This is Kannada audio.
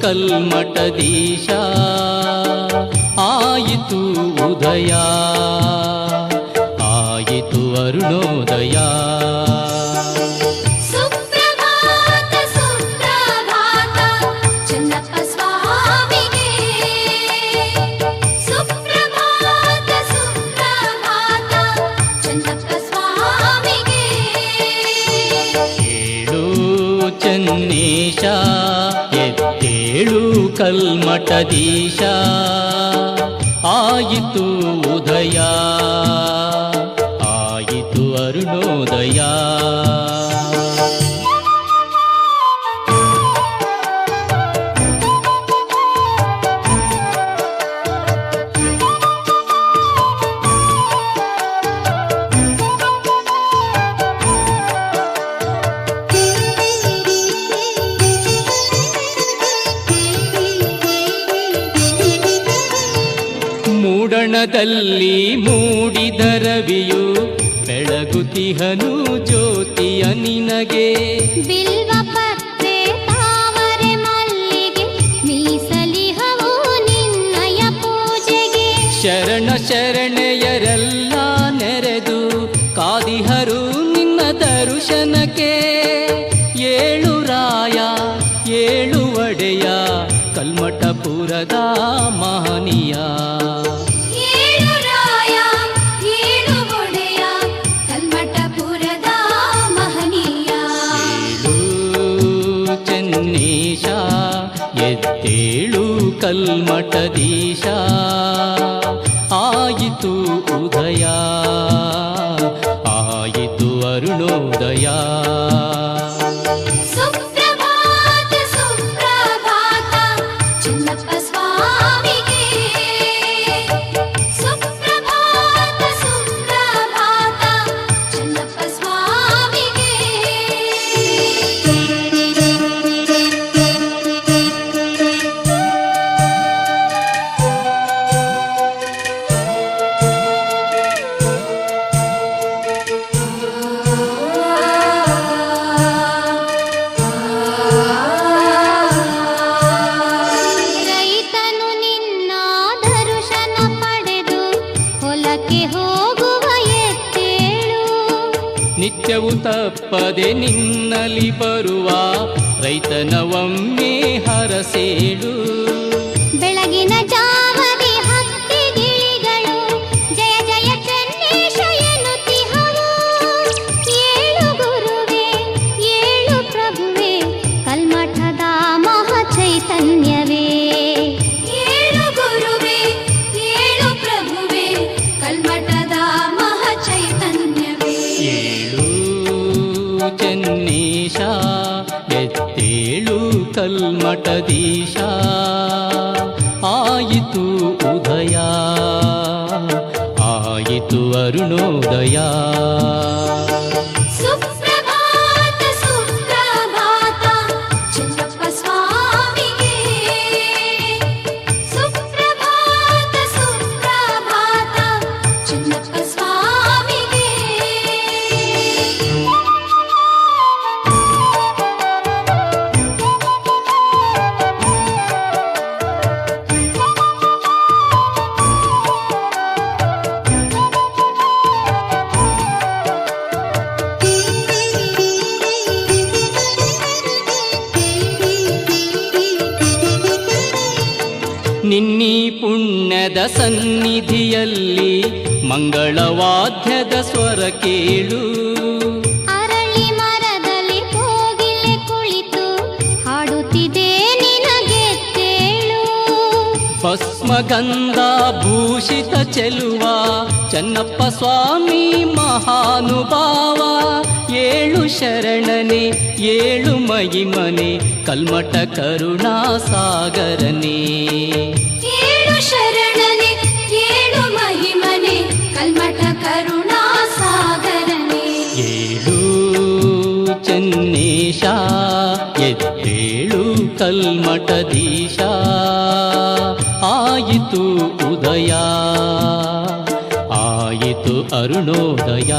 ಕಲ್ಮಠದೀಶ ಆಯಿತು ಉದಯ ಆಯಿತು ಅರುಣೋದಯ. ಸುಪ್ರಭಾತ ಸುಪ್ರಭಾತ ಚನ್ನಪ್ಪ ಸ್ವಾಮಿಗೆ. ಸುಪ್ರಭಾತ ಸುಪ್ರಭಾತ ಚನ್ನಪ್ಪ ಸ್ವಾಮಿಗೆ. ಏಳು ಚನ್ನೇಶ ಎದ್ದೇಳು ಕಲ್ಮಠದೀಶ ಆಯಿತು ಉದಯ ಆಯಿತು ಅರುಣೋದಯ. ಮೂಡಣದಲ್ಲಿ ಮೂಡಿದ ರವಿಯು ಬೆಳಗುತಿಹನು ಜ್ಯೋತಿಯ ನಿನಗೆ. ಬಿಲ್ವ ಪತ್ರೆ ತಾವರೆ ಮಲ್ಲಿಗೆ ಮೀಸಲಿಹವು ನಿನ್ನಯ ಪೂಜೆಗೆ. ಶರಣ ಶರಣೆಯರೆಲ್ಲ ನೆರೆದು ಕಾದಿಹರು ನಿನ್ನ ದರ್ಶನಕ್ಕೆ. ಏಳು ರಾಯ ಏಳು ಒಡೆಯ ಕಲ್ಮಠಪುರದ ಮಹನೀಯ. ಏಳು ರಾಯ ಏಳು ಒಡೆಯ ಕಲ್ಮಠಪುರದ ಮಹನೀಯ. ಏಳು ಚನ್ನೇಶ ಎದ್ದೇಳು ಕಲ್ಮಠದೀಶ ಆಯಿತು ಉದಯ ಆಯಿತು ಅರುಣೋದಯ. ಸುಪ್ರಭಾತ ಸುಪ್ರಭಾತ ಚನ್ನಪ್ಪ ಸ್ವಾಮಿಗೆ. ಸುಪ್ರಭಾತ ಸುಪ್ರಭಾತ ಚನ್ನಪ್ಪ ಸ್ವಾಮಿಗೆ. ರೈತನು ನಿನ್ನ ದರ್ಶನ ಪಡೆದು ಹೊಲಕ್ಕೆ ಹೋಗುವ ಎದ್ದೇಳು. ನಿತ್ಯವು ತಪ್ಪದೆ ನಿನ್ನಲಿ ಬರುವ ರೈತನ ಒಮ್ಮೆ ಹರಸೇಳು. ಬೆಳಗಿನ ಜಾವದಿ ಹತ್ತಿ ಗಿಳಿಗಳು ಜಯ ಜಯ ಚನ್ನೇಶ ಎನ್ನುತ್ತಿಹವು. ಏಳು ಗುರುವೇ ಏಳು ಪ್ರಭುವೇ ಕಲ್ಮಠದ ಮಹಾ ಚೈತನ್ಯವೇ. ಏಳು ಗುರುವೇ ಏಳು ಪ್ರಭುವೇ ಕಲ್ಮಠದ ಮಹಾ ಚೈತನ್ಯವೇ. ಏಳು ಚನ್ನೇಶ ಎದ್ದೇಳು ಕಲ್ಮಠದೀಶ ಆಯಿತು ಉದಯ ಆಯಿತು ಅರುಣೋದಯ. ಸುಪ್ರಭಾತ ಸುಪ್ರಭಾತ ಚನ್ನಪ್ಪ ಸ್ವಾಮಿಗೆ. ಸುಪ್ರಭಾತ ಸುಪ್ರಭಾತ ಚನ್ನಪ್ಪ ಸ್ವಾಮಿಗೆ. ನಿನ್ನೀ ಪುಣ್ಯದ ಸನ್ನಿಧಿಯಲ್ಲಿ ಮಂಗಳವಾದ್ಯದ ಸ್ವರ ಕೇಳು. ಅರಳಿ ಮರದಲ್ಲಿ ಕೋಗಿಲೆ ಕುಳಿತು ಹಾಡುತ್ತಿದೆ ನಿನಗೆ ಕೇಳು. ಭಸ್ಮಗಂಧ ಭೂಷಿತ ಚೆಲುವ ಚನ್ನಪ್ಪ ಸ್ವಾಮಿ ಮಹಾನುಭಾವ, ಏಳು ಶರಣನೆ ಏಳು ಮಹಿಮನೆ ಕಲ್ಮಠ ಕರುಣಾ ಸಾಗರನೇ. ಏಳು ಶರಣನೆ ಏಳು ಮಹಿಮನೆ ಕಲ್ಮಠ ಕರುಣಾ ಸಾಗರನೆ. ಏಳು ಚೆನ್ನೇಶ ಎದ್ದೇಳು ಕಲ್ಮಠದೀಶ, ಆಯಿತು ಉದಯ ಆಯಿತು ಅರುಣೋದಯ.